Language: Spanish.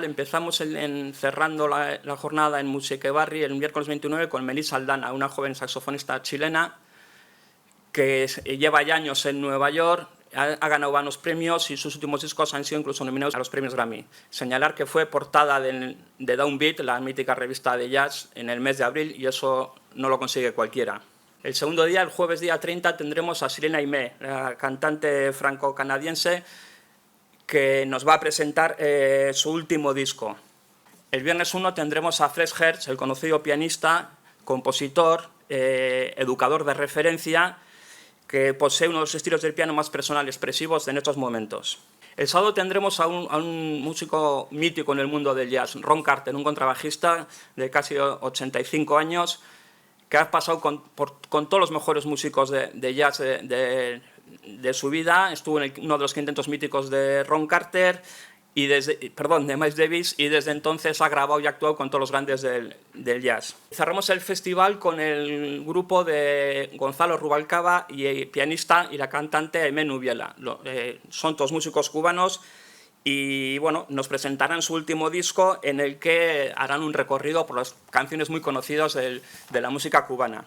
empezamos cerrando la jornada en Musiquebarri el miércoles 29 con Melissa Aldana, una joven saxofonista chilena que lleva ya años en Nueva York, ha ganado varios premios y sus últimos discos han sido incluso nominados a los premios Grammy. Señalar que fue portada de Downbeat, la mítica revista de jazz, en el mes de abril, y eso no lo consigue cualquiera. El segundo día, el jueves día 30, tendremos a Sirena Aimé, la cantante franco-canadiense, que nos va a presentar su último disco. El viernes 1 tendremos a Fred Herz, el conocido pianista, compositor, educador de referencia, que posee uno de los estilos del piano más personal expresivos en estos momentos. El sábado tendremos a un músico mítico en el mundo del jazz, Ron Carter, un contrabajista de casi 85 años, que ha pasado con todos los mejores músicos de jazz de su vida. Estuvo en uno de los quintetos míticos de Ron Carter, de Miles Davis, y desde entonces ha grabado y actuado con todos los grandes del jazz. Cerramos el festival con el grupo de Gonzalo Rubalcaba y el pianista y la cantante Aimé Nubiela. Son todos músicos cubanos y bueno, nos presentarán su último disco en el que harán un recorrido por las canciones muy conocidas de la música cubana.